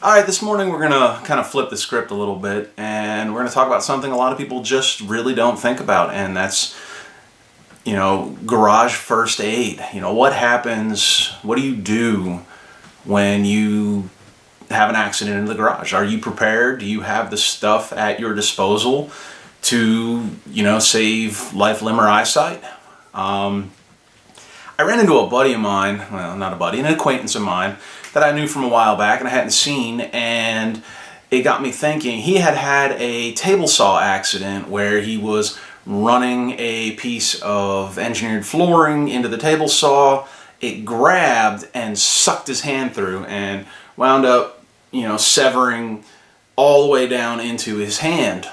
Alright, this morning we're going to kind of flip the script a little bit, and we're going to talk about something a lot of people just really don't think about, and that's, garage first aid. What happens, what do you do when you have an accident in the garage? Are you prepared? Do you have the stuff at your disposal to, save life, limb, or eyesight? I ran into a buddy of mine, well, not a buddy, an acquaintance of mine that I knew from a while back and I hadn't seen, and it got me thinking. He had had a table saw accident where he was running a piece of engineered flooring into the table saw. It grabbed and sucked his hand through and wound up, severing all the way down into his hand.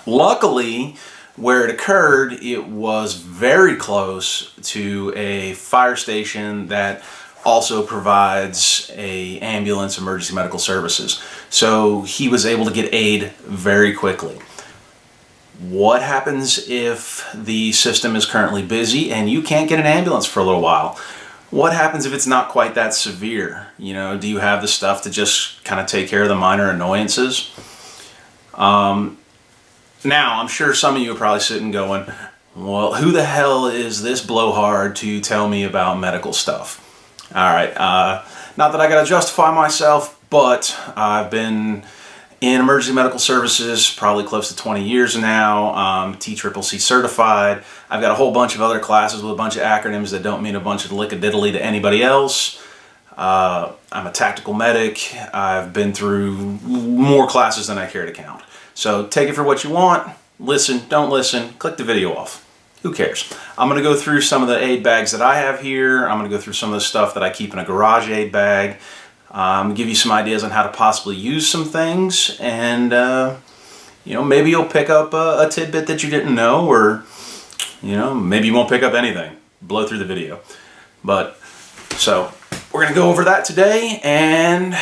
Luckily, where it occurred, it was very close to a fire station that also provides a ambulance emergency medical services. So he was able to get aid very quickly. What happens if the system is currently busy and you can't get an ambulance for a little while? What happens if it's not quite that severe? Do you have the stuff to just kind of take care of the minor annoyances? Now, I'm sure some of you are probably sitting going, well, who the hell is this blowhard to tell me about medical stuff? Alright, not that I gotta justify myself, but I've been in emergency medical services probably close to 20 years now, TCCC certified. I've got a whole bunch of other classes with a bunch of acronyms that don't mean a bunch of lickadiddly to anybody else. I'm a tactical medic. I've been through more classes than I care to count. So take it for what you want, listen, don't listen, click the video off. Who cares? I'm going to go through some of the aid bags that I have here. I'm going to go through some of the stuff that I keep in a garage aid bag. Give you some ideas on how to possibly use some things, and maybe you'll pick up a tidbit that you didn't know, or maybe you won't pick up anything. Blow through the video. But so we're going to go over that today and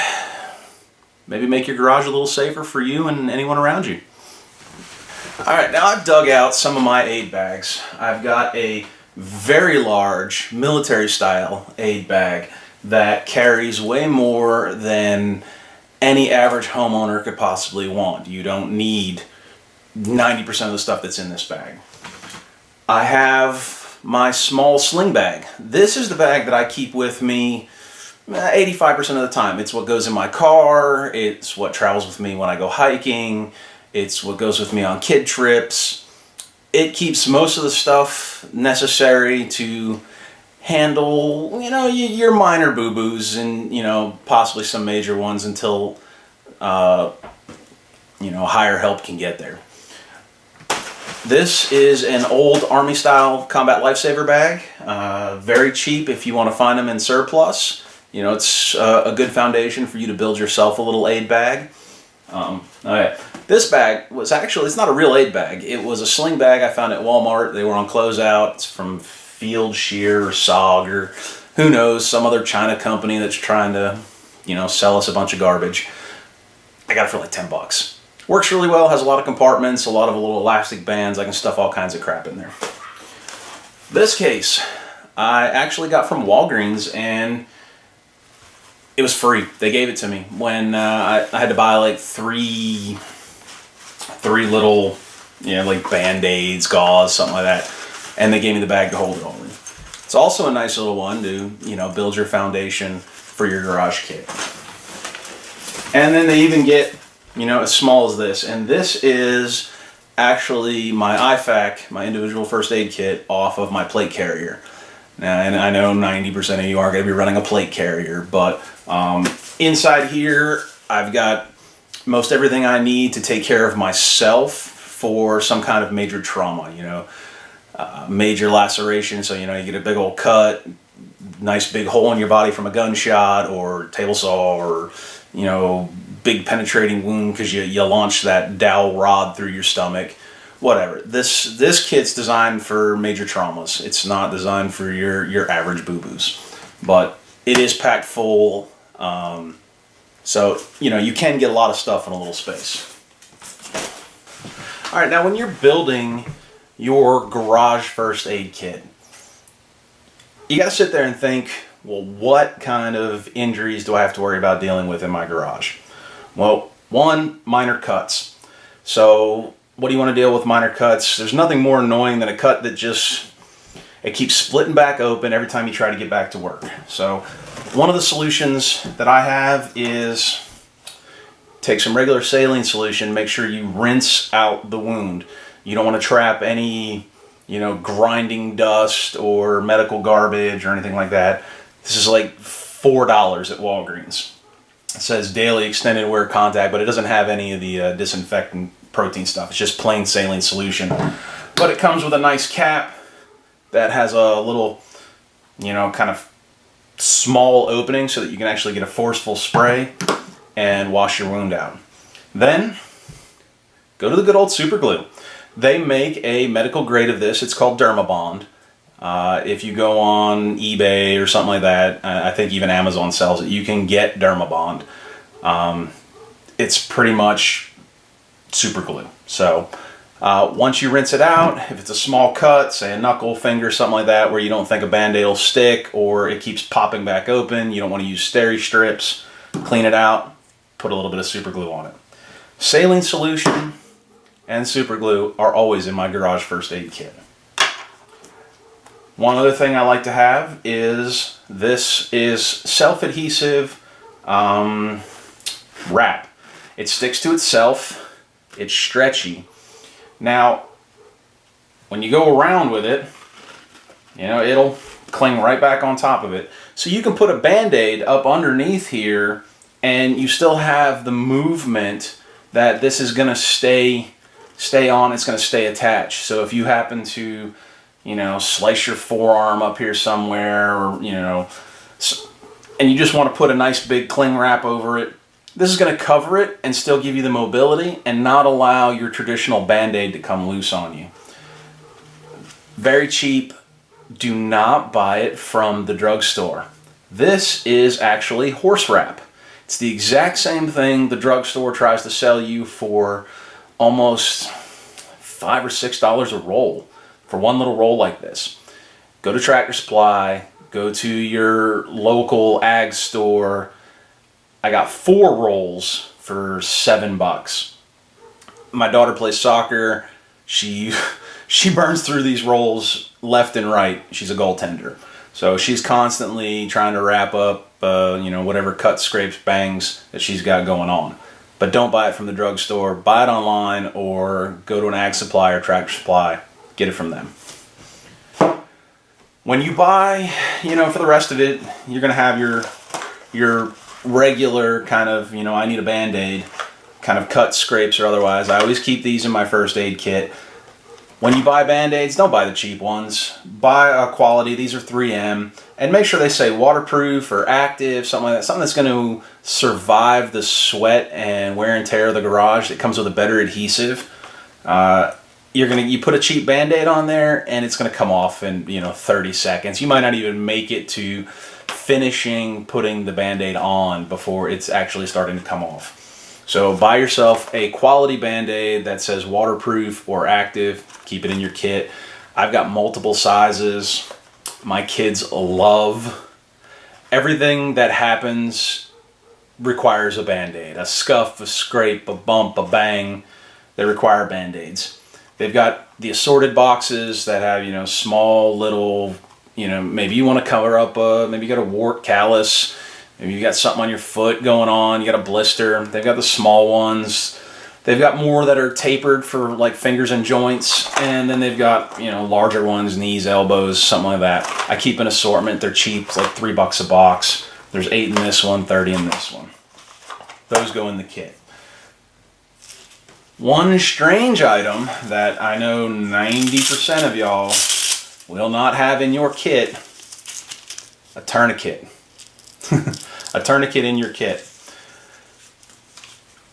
maybe make your garage a little safer for you and anyone around you. Alright, now I've dug out some of my aid bags. I've got a very large military style aid bag that carries way more than any average homeowner could possibly want. You don't need 90% of the stuff that's in this bag. I have my small sling bag. This is the bag that I keep with me 85% of the time. It's what goes in my car, it's what travels with me when I go hiking, it's what goes with me on kid trips. It keeps most of the stuff necessary to handle, your minor boo-boos and, possibly some major ones until, higher help can get there. This is an old Army-style combat lifesaver bag. Very cheap if you want to find them in surplus. It's a good foundation for you to build yourself a little aid bag. Alright. This bag was actually, it's not a real aid bag. It was a sling bag I found at Walmart. They were on closeout. It's from Field Shear or SOG or who knows, some other China company that's trying to, sell us a bunch of garbage. I got it for like 10 bucks. Works really well, has a lot of compartments, a lot of little elastic bands. I can stuff all kinds of crap in there. This case, I actually got from Walgreens, and it was free. They gave it to me when I had to buy like three little, like Band-Aids, Gauze, something like that. And they gave me the bag to hold it all in. It's also a nice little one to, build your foundation for your garage kit. And then they even get, as small as this. And this is actually my IFAC, my individual first aid kit, off of my plate carrier. Now, and I know 90% of you are going to be running a plate carrier, but inside here, I've got most everything I need to take care of myself for some kind of major trauma, major laceration. So, you get a big old cut, nice big hole in your body from a gunshot or table saw, or, big penetrating wound because you launched that dowel rod through your stomach. Whatever. This kit's designed for major traumas. It's not designed for your average boo-boos. But it is packed full. So, you can get a lot of stuff in a little space. Alright, now when you're building your garage first aid kit, you gotta sit there and think, well, what kind of injuries do I have to worry about dealing with in my garage? Well, one, minor cuts. So what do you want to deal with minor cuts? There's nothing more annoying than a cut that it keeps splitting back open every time you try to get back to work. So one of the solutions that I have is take some regular saline solution, make sure you rinse out the wound. You don't want to trap any, grinding dust or medical garbage or anything like that. This is like $4 at Walgreens. It says daily extended wear contact, but it doesn't have any of the disinfectant protein stuff. It's just plain saline solution. But it comes with a nice cap that has a little, kind of small opening so that you can actually get a forceful spray and wash your wound out. Then, go to the good old super glue. They make a medical grade of this. It's called Dermabond. If you go on eBay or something like that, I think even Amazon sells it, you can get Dermabond. It's pretty much super glue. So once you rinse it out, if it's a small cut, say a knuckle, finger, something like that, where you don't think a Band-Aid will stick or it keeps popping back open, you don't want to use steri strips, clean it out, put a little bit of super glue on it. Saline solution and super glue are always in my garage first aid kit. One other thing I like to have is this is self-adhesive wrap. It sticks to itself. It's stretchy. Now, when you go around with it, it'll cling right back on top of it. So you can put a Band-Aid up underneath here and you still have the movement that this is going to stay on. It's going to stay attached. So if you happen to slice your forearm up here somewhere, or, and you just want to put a nice big cling wrap over it, this is going to cover it and still give you the mobility and not allow your traditional Band-Aid to come loose on you. Very cheap. Do not buy it from the drugstore. This is actually horse wrap. It's the exact same thing the drugstore tries to sell you for almost $5 or $6 a roll. For one little roll like this. Go to Tractor Supply, go to your local ag store. I got 4 rolls for $7. My daughter plays soccer. She burns through these rolls left and right. She's a goaltender. So she's constantly trying to wrap up whatever cuts, scrapes, bangs that she's got going on. But don't buy it from the drugstore. Buy it online or go to an ag supply or Tractor Supply. Get it from them. When you buy, for the rest of it, you're going to have your regular kind of, I need a Band-Aid, kind of cuts, scrapes, or otherwise. I always keep these in my first aid kit. When you buy Band-Aids, don't buy the cheap ones. Buy a quality. These are 3M. And make sure they say waterproof or active, something like that. Something that's going to survive the sweat and wear and tear of the garage. That comes with a better adhesive. You put a cheap Band-Aid on there and it's going to come off in 30 seconds. You might not even make it to finishing putting the Band-Aid on before it's actually starting to come off. So buy yourself a quality Band-Aid that says waterproof or active. Keep it in your kit. I've got multiple sizes. My kids love everything that happens requires a Band-Aid. A scuff, a scrape, a bump, a bang. They require Band-Aids. They've got the assorted boxes that have, small little, maybe you want to cover up maybe you got a wart, callus, maybe you got something on your foot going on, you got a blister. They've got the small ones. They've got more that are tapered for like fingers and joints, and then they've got, larger ones, knees, elbows, something like that. I keep an assortment. They're cheap. It's like $3 a box. There's 8 in this one, 30 in this one. Those go in the kit. One strange item that I know 90% of y'all will not have in your kit, a tourniquet. A tourniquet in your kit.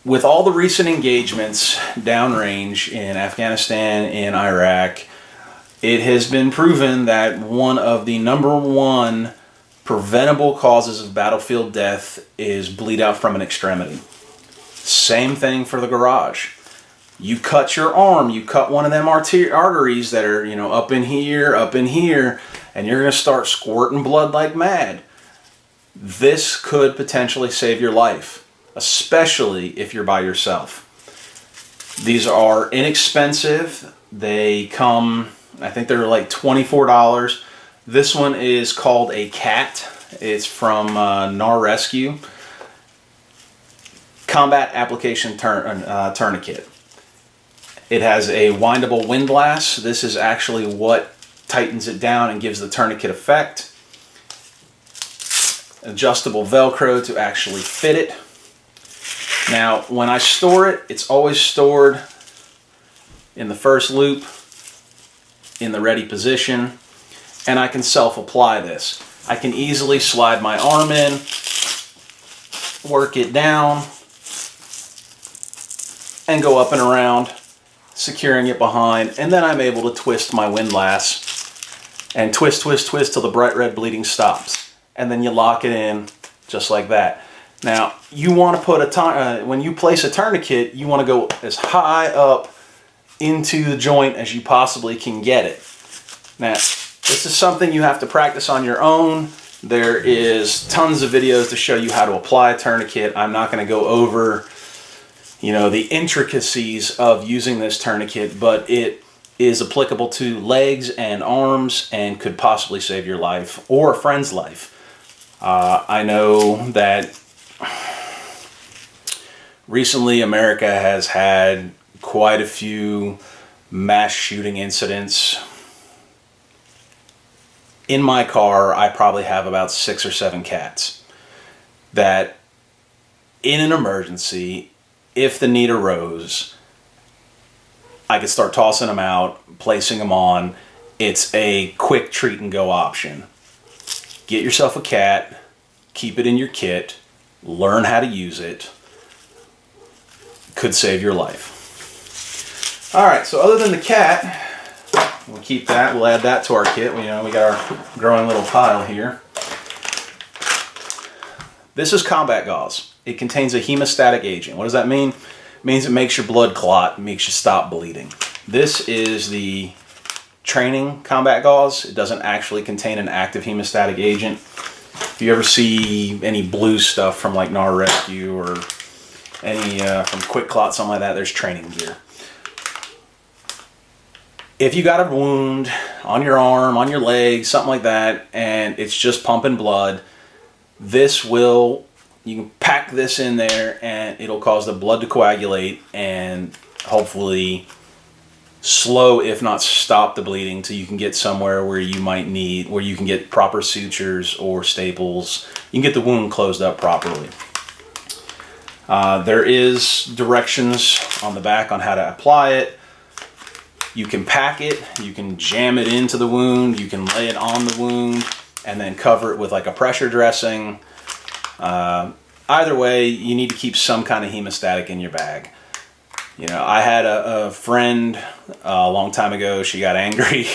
With all the recent engagements downrange in Afghanistan and Iraq, it has been proven that one of the #1 preventable causes of battlefield death is bleed out from an extremity. Same thing for the garage. You cut your arm, you cut one of them arteries that are, up in here, and you're going to start squirting blood like mad. this could potentially save your life, especially if you're by yourself. These are inexpensive. They come, I think they're like $24. This one is called a Cat. It's from NAR Rescue. Combat Application Tourniquet. It has a windable windlass. This is actually what tightens it down and gives the tourniquet effect. Adjustable Velcro to actually fit it. Now, when I store it, it's always stored in the first loop, in the ready position, and I can self-apply this. I can easily slide my arm in, work it down, and go up and around, securing it behind, and then I'm able to twist my windlass and twist, twist, twist till the bright red bleeding stops. And then you lock it in just like that. Now, you want to put when you place a tourniquet, you want to go as high up into the joint as you possibly can get it. Now, this is something you have to practice on your own. There is tons of videos to show you how to apply a tourniquet. I'm not going to go over, you know, the intricacies of using this tourniquet, but it is applicable to legs and arms and could possibly save your life or a friend's life. I know that recently America has had quite a few mass shooting incidents. In my car, I probably have about 6 or 7 cats that in an emergency, if the need arose, I could start tossing them out, placing them on. It's a quick treat and go option. Get yourself a cat, keep it in your kit, learn how to use it. Could save your life. All right, so other than the cat, we'll keep that. We'll add that to our kit. We got our growing little pile here. This is combat gauze. It contains a hemostatic agent. What does that mean? It means it makes your blood clot, makes you stop bleeding. This is the training combat gauze. It doesn't actually contain an active hemostatic agent. If you ever see any blue stuff from like NAR Rescue or any from Quick Clot, something like that, there's training gear. If you got a wound on your arm, on your leg, something like that, and it's just pumping blood, you can pack this in there and it'll cause the blood to coagulate and hopefully slow, if not stop the bleeding till you can get somewhere where you can get proper sutures or staples. You can get the wound closed up properly. There is directions on the back on how to apply it. You can pack it, you can jam it into the wound, you can lay it on the wound, and then cover it with like a pressure dressing. Either way, you need to keep some kind of hemostatic in your bag. You know, I had a friend a long time ago. She got angry,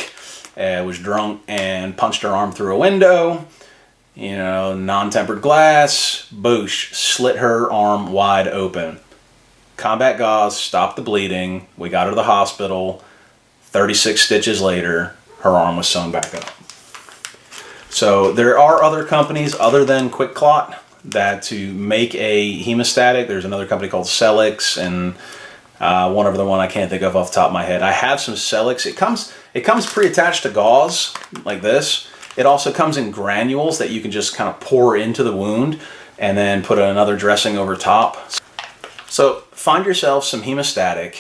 was drunk, and punched her arm through a window. You know, non-tempered glass, boosh, slit her arm wide open. Combat gauze stopped the bleeding. We got her to the hospital. 36 stitches later, her arm was sewn back up. So there are other companies other than Quick Clot that to make a hemostatic. There's another company called Celix and one other one I can't think of off the top of my head. I have some Celix. It comes pre-attached to gauze like this. It also comes in granules that you can just kind of pour into the wound and then put another dressing over top. So find yourself some hemostatic,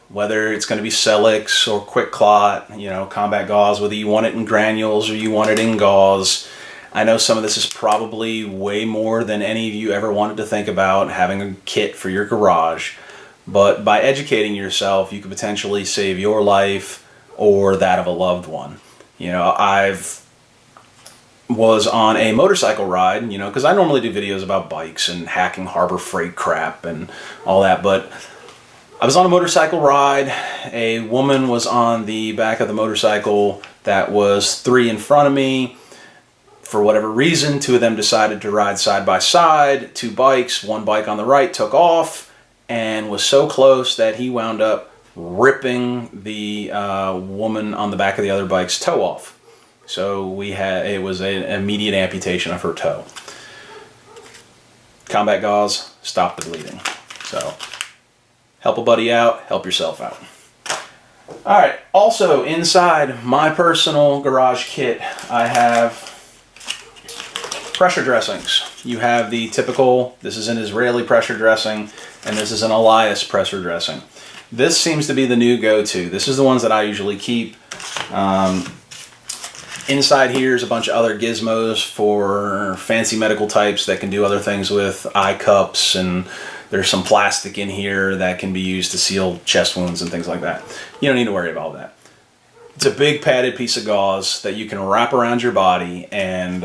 whether it's going to be Celix or Quick Clot, you know, combat gauze, whether you want it in granules or you want it in gauze. I know some of this is probably way more than any of you ever wanted to think about having a kit for your garage. But by educating yourself, you could potentially save your life or that of a loved one. You know, was on a motorcycle ride, you know, because I normally do videos about bikes and hacking Harbor Freight crap and all that, but I was on a motorcycle ride. A woman was on the back of the motorcycle that was 3 in front of me. For whatever reason, 2 of them decided to ride side by side, 2 bikes. One bike on the right took off and was so close that he wound up ripping the woman on the back of the other bike's toe off. So it was an immediate amputation of her toe. Combat Gauze, stop the bleeding. So help a buddy out, help yourself out. All right, also inside my personal garage kit, I have pressure dressings. You have the typical, this is an Israeli pressure dressing, and this is an Elias pressure dressing. This seems to be the new go-to. This is the ones that I usually keep. Inside here is a bunch of other gizmos for fancy medical types that can do other things with eye cups, and there's some plastic in here that can be used to seal chest wounds and things like that. You don't need to worry about that. It's a big padded piece of gauze that you can wrap around your body and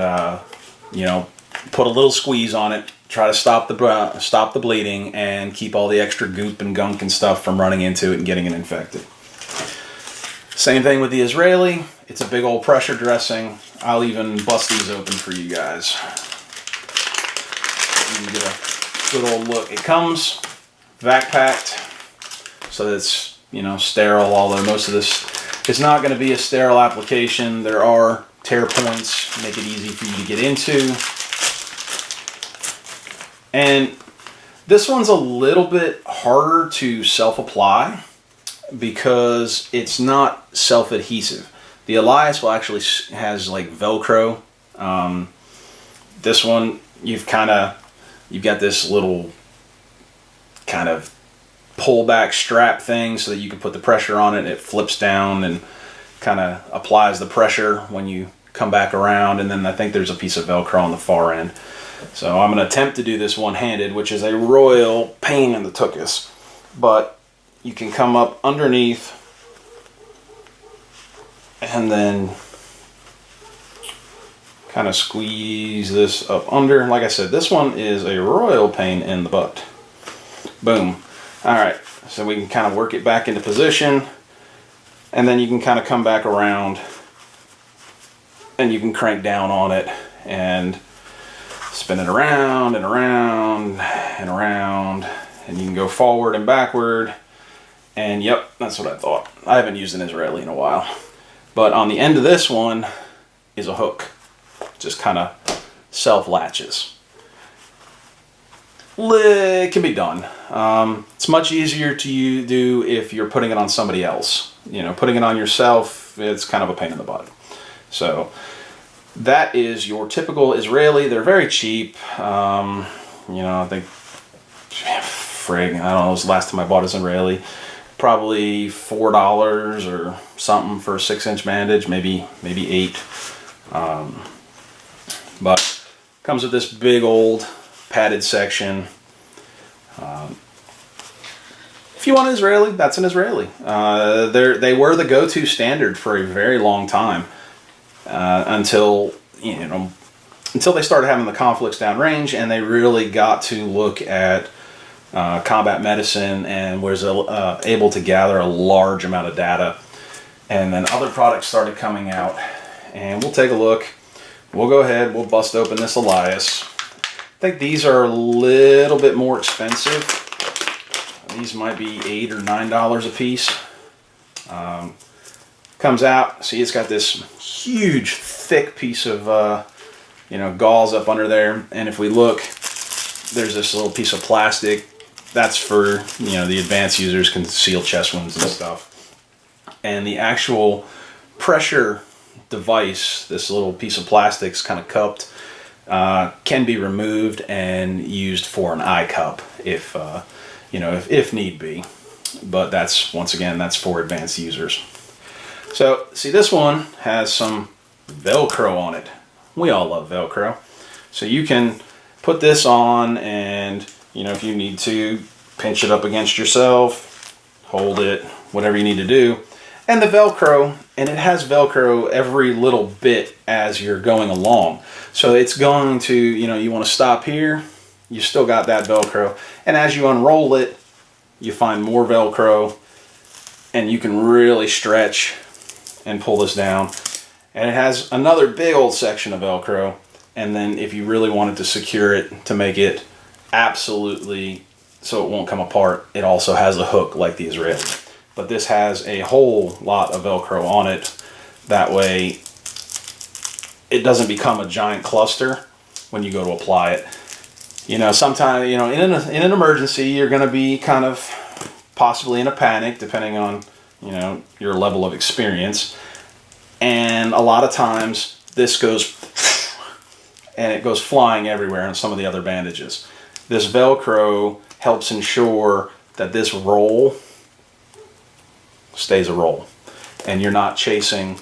you know, put a little squeeze on it, try to stop the bleeding and keep all the extra goop and gunk and stuff from running into it and getting it infected. Same thing with the Israeli. It's a big old pressure dressing. I'll even bust these open for you guys. You can get a good old look. It comes vac packed, so that it's, you know, sterile, although most of this is not going to be a sterile application. There are tear points, make it easy for you to get into. And this one's a little bit harder to self-apply because it's not self-adhesive. The Elias will actually has like Velcro. This one, you've got this little kind of pull back strap thing so that you can put the pressure on it. It flips down and kind of applies the pressure when you come back around, and then I think there's a piece of Velcro on the far end. So I'm going to attempt to do this one-handed, which is a royal pain in the tuchus. But you can come up underneath and then kind of squeeze this up under. Like I said, this one is a royal pain in the butt. Boom. Alright, so we can kind of work it back into position, and then you can kind of come back around and you can crank down on it and spin it around and around and around, and you can go forward and backward. And yep, that's what I thought. I haven't used an Israeli in a while. But on the end of this one is a hook. Just kind of self-latches. It can be done. It's much easier to do if you're putting it on somebody else. You know, putting it on yourself, it's kind of a pain in the butt. So that is your typical Israeli. They're very cheap. You know, I think, frig, I don't know, it was the last time I bought an Israeli. Probably $4 or something for a 6-inch bandage, maybe 8. But comes with this big old padded section. If you want an Israeli, that's an Israeli. They were the go-to standard for a very long time, until they started having the conflicts downrange, and they really got to look at combat medicine and was able to gather a large amount of data. And then other products started coming out, and we'll take a look. We'll go ahead, we'll bust open this Elias. I think these are a little bit more expensive. These might be $8 or $9 a piece. Comes out, see, it's got this huge thick piece of gauze up under there, and if we look, there's this little piece of plastic. That's for, the advanced users can seal chest wounds and stuff. And the actual pressure device, this little piece of plastic's kind of cupped, can be removed and used for an eye cup if need be. But that's, once again, that's for advanced users. So, see, this one has some Velcro on it. We all love Velcro. So you can put this on and, if you need to, pinch it up against yourself, hold it, whatever you need to do. And the Velcro, and it has Velcro every little bit as you're going along. So it's going to, you want to stop here, you still got that Velcro. And as you unroll it, you find more Velcro, and you can really stretch and pull this down. And it has another big old section of Velcro. And then if you really wanted to secure it to make it absolutely so it won't come apart, it also has a hook like the Israeli. But this has a whole lot of Velcro on it. That way it doesn't become a giant cluster when you go to apply it. You know, sometimes, you know, in an emergency, you're going to be kind of possibly in a panic, depending on, you know, your level of experience. And a lot of times this goes and it goes flying everywhere on some of the other bandages. This Velcro helps ensure that this roll stays a roll, and you're not chasing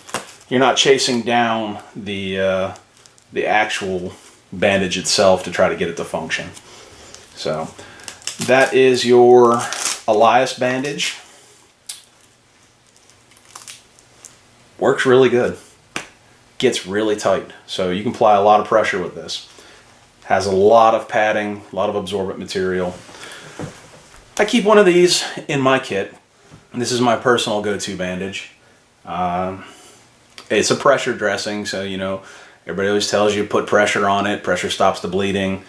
down the actual bandage itself to try to get it to function. So that is your Elias bandage. Works really good. Gets really tight, so you can apply a lot of pressure with this. Has a lot of padding, a lot of absorbent material. I keep one of these in my kit. This is my personal go-to bandage. It's a pressure dressing, so you know, everybody always tells you put pressure on it. Pressure stops the bleeding.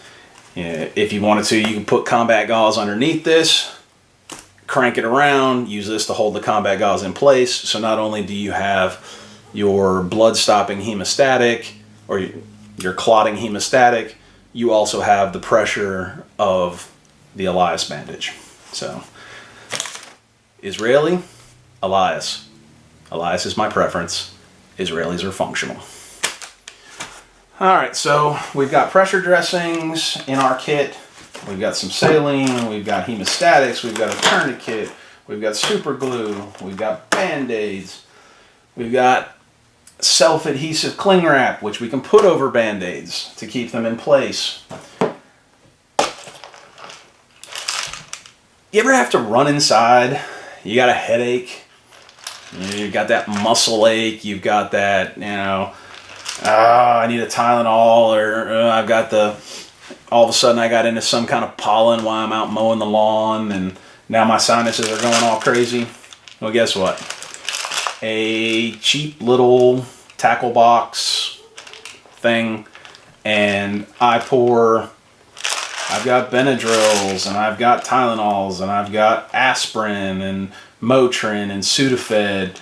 If you wanted to, you can put combat gauze underneath this, crank it around, use this to hold the combat gauze in place. So not only do you have your blood-stopping hemostatic, or your clotting hemostatic, you also have the pressure of the Elias bandage. So, Israeli, Elias. Elias is my preference. Israelis are functional. Alright, so we've got pressure dressings in our kit. We've got some saline, we've got hemostatics, we've got a tourniquet, we've got super glue, we've got band-aids, we've got self-adhesive cling wrap, which we can put over band-aids to keep them in place. You ever have to run inside? You got a headache, you got that muscle ache, you've got that, you know, I need a Tylenol, or I've got all of a sudden I got into some kind of pollen while I'm out mowing the lawn, and now my sinuses are going all crazy. Well, guess what? A cheap little tackle box thing, and I've got Benadryls, and I've got Tylenols, and I've got aspirin, and Motrin, and Sudafed,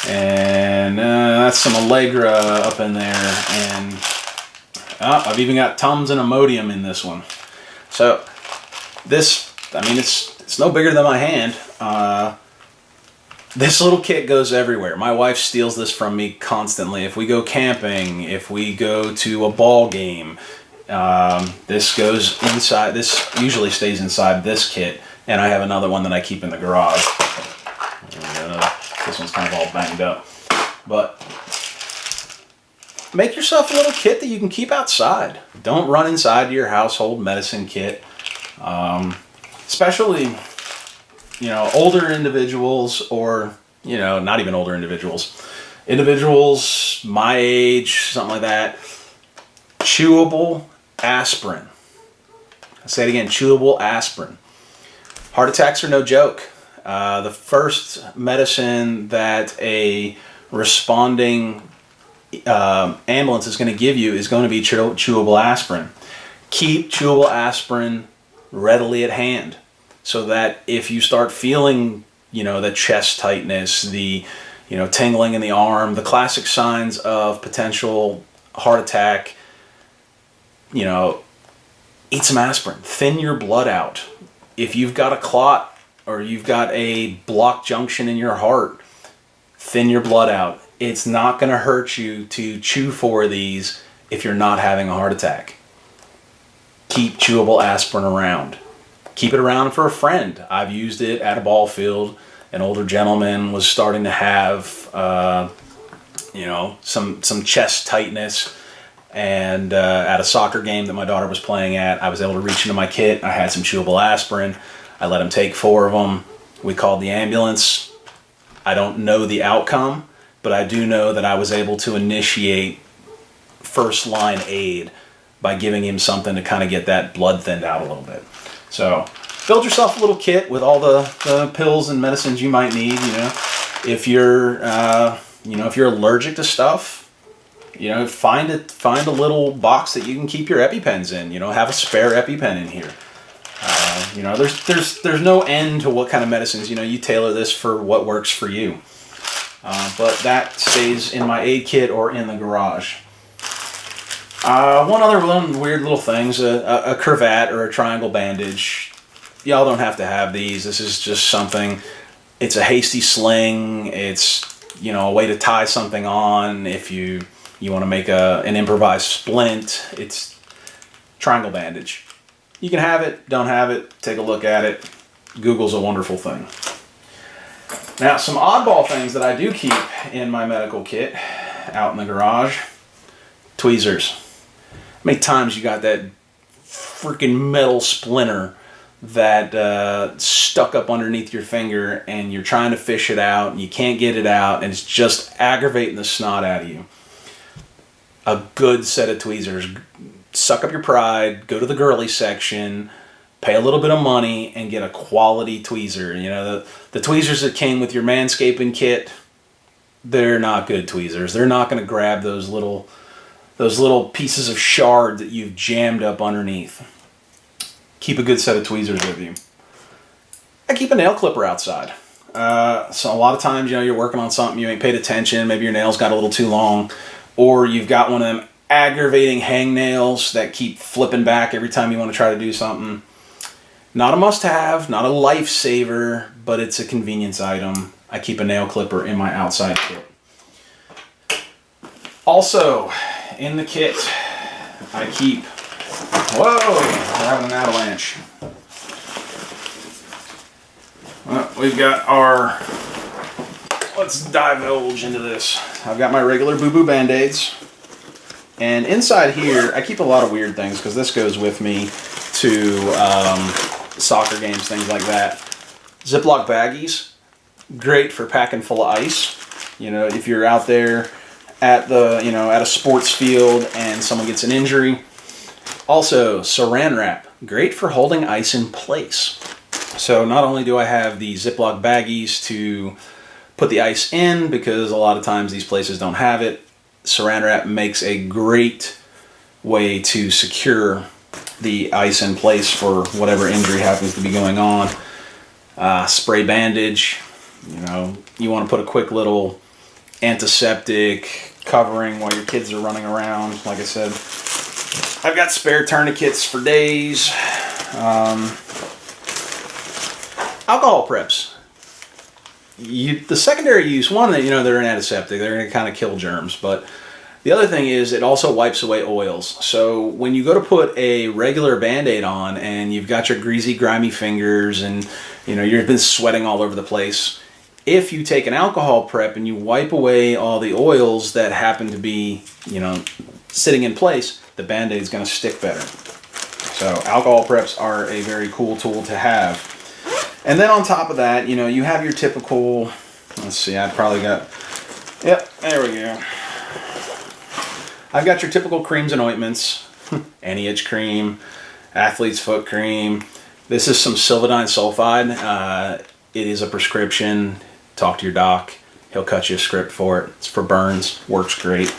and that's some Allegra up in there, and I've even got Tums and Imodium in this one. So this, I mean, it's no bigger than my hand. This little kit goes everywhere. My wife steals this from me constantly. If we go camping, if we go to a ball game, this goes inside. This usually stays inside this kit, and I have another one that I keep in the garage. This one's kind of all banged up. But make yourself a little kit that you can keep outside. Don't run inside your household medicine kit. Especially, you know, older individuals, or, you know, not even older individuals. Individuals my age, something like that. Chewable aspirin. I say it again, chewable aspirin. Heart attacks are no joke. The first medicine that a responding ambulance is going to give you is going to be chewable aspirin. Keep chewable aspirin readily at hand, so that if you start feeling, you know, the chest tightness, the, you know, tingling in the arm, the classic signs of potential heart attack, you know, eat some aspirin. Thin your blood out. If you've got a clot or you've got a blocked junction in your heart, thin your blood out. It's not going to hurt you to chew 4 of these if you're not having a heart attack. Keep chewable aspirin around. Keep it around for a friend. I've used it at a ball field. An older gentleman was starting to have, you know, some chest tightness, and at a soccer game that my daughter was playing at, I was able to reach into my kit. I had some chewable aspirin. I let him take 4 of them. We called the ambulance. I don't know the outcome, but I do know that I was able to initiate first line aid by giving him something to kind of get that blood thinned out a little bit. So build yourself a little kit with all the pills and medicines you might need. You know, if you're if you're allergic to stuff, you know, find a little box that you can keep your EpiPens in. You know, have a spare EpiPen in here. You know, there's no end to what kind of medicines. You know, you tailor this for what works for you. But that stays in my aid kit or in the garage. One weird little things, a cravat or a triangle bandage. Y'all don't have to have these. This is just something, it's a hasty sling. It's, a way to tie something on if you want to make an improvised splint. It's triangle bandage. You can have it, don't have it, take a look at it. Google's a wonderful thing. Now, some oddball things that I do keep in my medical kit out in the garage. Tweezers. How many times you got that freaking metal splinter that stuck up underneath your finger and you're trying to fish it out and you can't get it out and it's just aggravating the snot out of you? A good set of tweezers. Suck up your pride, go to the girly section, pay a little bit of money and get a quality tweezer. The tweezers that came with your manscaping kit, they're not good tweezers. They're not going to grab those little pieces of shard that you've jammed up underneath. Keep a good set of tweezers with you. I keep a nail clipper outside. So a lot of times, you're working on something, you ain't paid attention, maybe your nails got a little too long, or you've got one of them aggravating hangnails that keep flipping back every time you want to try to do something. Not a must-have, not a lifesaver, but it's a convenience item. I keep a nail clipper in my outside kit. Also, in the kit, I keep... Whoa! We're having an avalanche. Well, we've got our... Let's divulge into this. I've got my regular boo-boo Band-Aids. And inside here, I keep a lot of weird things because this goes with me to soccer games, things like that. Ziploc baggies, great for packing full of ice. If you're out there at at a sports field and someone gets an injury. Also, Saran wrap, great for holding ice in place. So not only do I have the Ziploc baggies to put the ice in, because a lot of times these places don't have it, Saran wrap makes a great way to secure the ice in place for whatever injury happens to be going on. Spray bandage, you want to put a quick little antiseptic covering while your kids are running around. Like I said, I've got spare tourniquets for days. Alcohol preps. The secondary use, one, that they're an antiseptic, they're going to kind of kill germs, but the other thing is it also wipes away oils. So when you go to put a regular Band-Aid on and you've got your greasy, grimy fingers and you've been sweating all over the place, if you take an alcohol prep and you wipe away all the oils that happen to be sitting in place, the Band-Aid is going to stick better. So alcohol preps are a very cool tool to have. And then on top of that, you have your typical, let's see, I've probably got, yep, there we go. I've got your typical creams and ointments, anti-itch cream, athlete's foot cream. This is some Silvadine sulfide. It is a prescription. Talk to your doc. He'll cut you a script for it. It's for burns. Works great.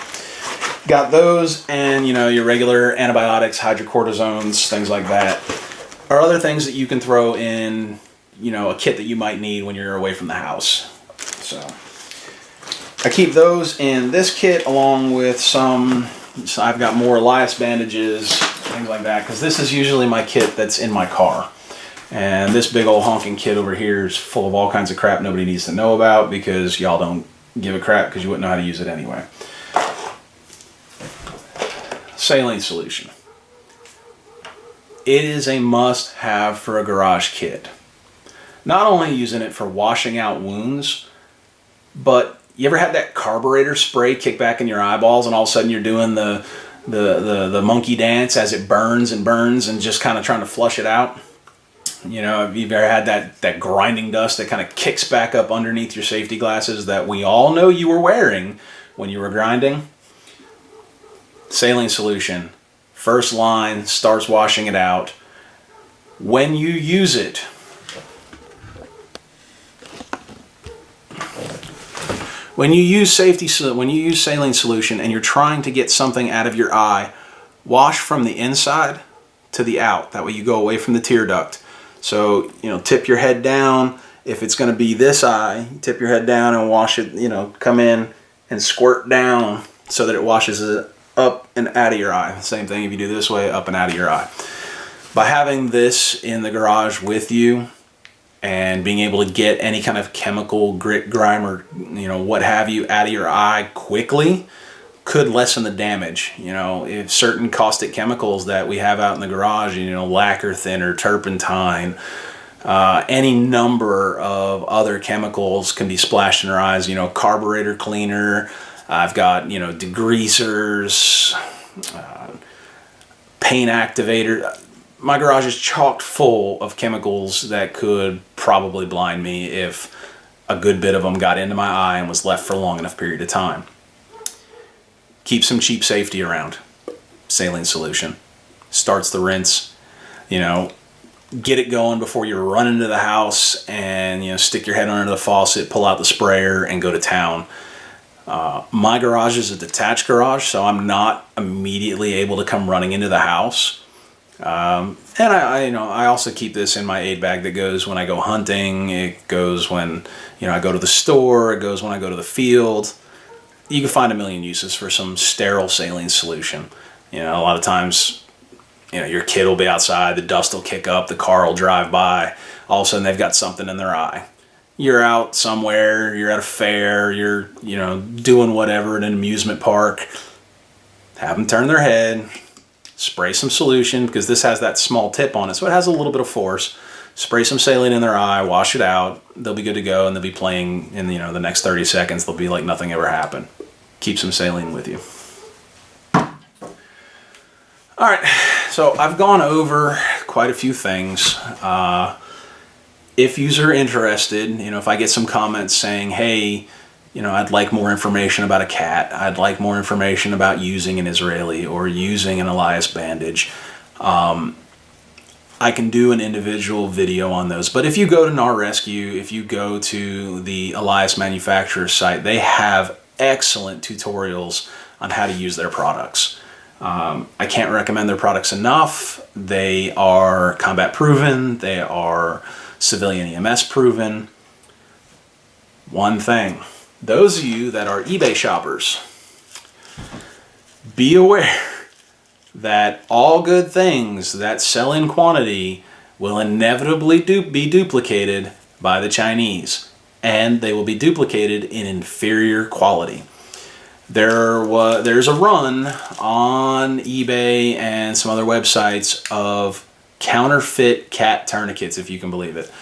Got those and, your regular antibiotics, hydrocortisones, things like that. Are other things that you can throw in, a kit that you might need when you're away from the house. So I keep those in this kit along with so I've got more Elias bandages, things like that, because this is usually my kit that's in my car. And this big old honking kit over here is full of all kinds of crap nobody needs to know about because y'all don't give a crap because you wouldn't know how to use it anyway. Saline Solution. It is a must-have for a garage kit. Not only using it for washing out wounds, but you ever had that carburetor spray kick back in your eyeballs and all of a sudden you're doing the monkey dance as it burns and burns and just kind of trying to flush it out? Have you ever had that grinding dust that kind of kicks back up underneath your safety glasses that we all know you were wearing when you were grinding? Saline Solution. First line starts washing it out. When you use it, when you use Saline Solution and you're trying to get something out of your eye, wash from the inside to the out. That way you go away from the tear duct. So, tip your head down. If it's going to be this eye, tip your head down and wash it, come in and squirt down so that it washes it up and out of your eye. Same thing if you do this way, up and out of your eye. By having this in the garage with you and being able to get any kind of chemical grit, grime, or what have you out of your eye quickly could lessen the damage. If certain caustic chemicals that we have out in the garage, lacquer thinner, turpentine, any number of other chemicals can be splashed in our eyes. Carburetor cleaner. I've got degreasers, paint activator. My garage is chock full of chemicals that could probably blind me if a good bit of them got into my eye and was left for a long enough period of time. Keep some cheap safety around. Saline Solution. Starts the rinse. Get it going before you run into the house and stick your head under the faucet, pull out the sprayer, and go to town. My garage is a detached garage, so I'm not immediately able to come running into the house. And I also keep this in my aid bag that goes when I go hunting. It goes when I go to the store. It goes when I go to the field. You can find a million uses for some sterile saline solution. A lot of times, your kid will be outside, the dust will kick up, the car will drive by. All of a sudden, they've got something in their eye. You're out somewhere, you're at a fair, you're doing whatever at an amusement park. Have them turn their head. Spray some solution, because this has that small tip on it, so it has a little bit of force. Spray some saline in their eye, wash it out. They'll be good to go, and they'll be playing in the next 30 seconds. They'll be like nothing ever happened. Keep some saline with you. All right, so I've gone over quite a few things. If you're interested, if I get some comments saying, hey, I'd like more information about a cat. I'd like more information about using an Israeli or using an Elias bandage. I can do an individual video on those. But if you go to NAR Rescue, if you go to the Elias manufacturer's site, they have excellent tutorials on how to use their products. I can't recommend their products enough. They are combat proven. They are civilian EMS proven. One thing, those of you that are eBay shoppers, be aware that all good things that sell in quantity will inevitably be duplicated by the Chinese, and they will be duplicated in inferior quality. There's a run on eBay and some other websites of counterfeit cat tourniquets, if you can believe it.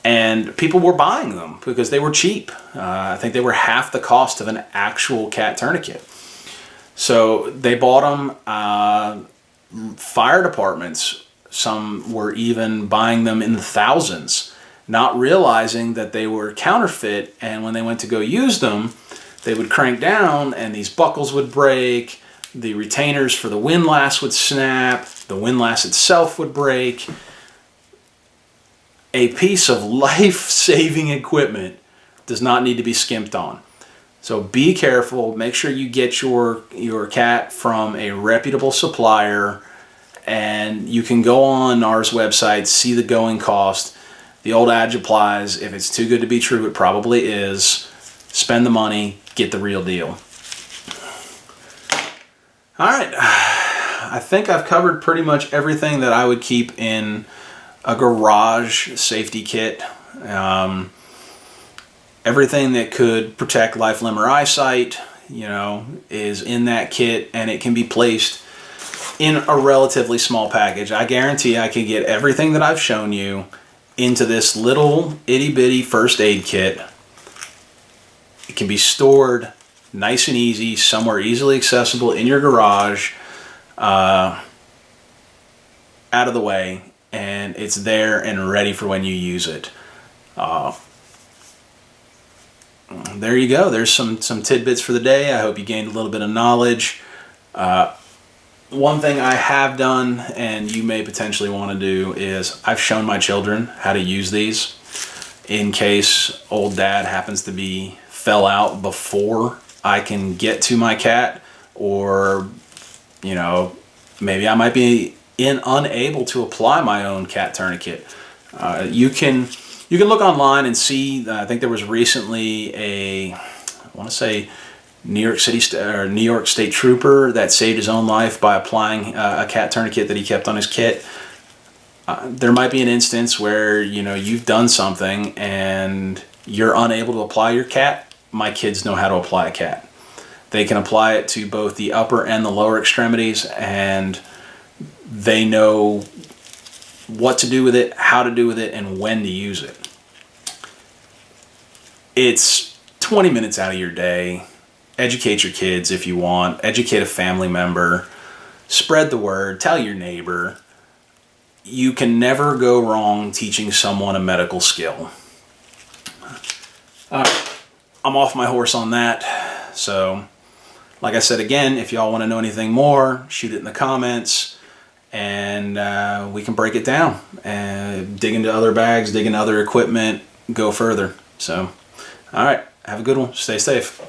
And people were buying them because they were cheap. I think they were half the cost of an actual cat tourniquet. So they bought them. Fire departments, some were even buying them in the thousands, not realizing that they were counterfeit. And when they went to go use them, they would crank down and these buckles would break, the retainers for the windlass would snap, the windlass itself would break. A piece of life-saving equipment does not need to be skimped on. So be careful, make sure you get your cat from a reputable supplier, and you can go on NAR's website, see the going cost. The old adage applies, if it's too good to be true, it probably is. Spend the money, get the real deal. All right, I think I've covered pretty much everything that I would keep in a garage safety kit. Everything that could protect life, limb, or eyesight, is in that kit, and it can be placed in a relatively small package. I guarantee I can get everything that I've shown you into this little itty bitty first aid kit. It can be stored nice and easy, somewhere easily accessible in your garage, out of the way, and it's there and ready for when you use it. There you go. There's some tidbits for the day. I hope you gained a little bit of knowledge. One thing I have done, and you may potentially want to do, is I've shown my children how to use these in case old dad happens to be fell out before I can get to my cat, or maybe I might be unable to apply my own cat tourniquet. You can look online and see. I think there was recently I want to say New York State trooper that saved his own life by applying a cat tourniquet that he kept on his kit. There might be an instance where, you know, you've done something and you're unable to apply your cat. My kids know how to apply a cat. They can apply it to both the upper and the lower extremities, and they know what to do with it, how to do with it, and when to use it. It's 20 minutes out of your day. Educate your kids if you want. Educate a family member. Spread the word. Tell your neighbor. You can never go wrong teaching someone a medical skill. I'm off my horse on that. So, like I said again, if y'all want to know anything more, shoot it in the comments, and we can break it down and dig into other bags, dig into other equipment, go further. So, all right, have a good one. Stay safe.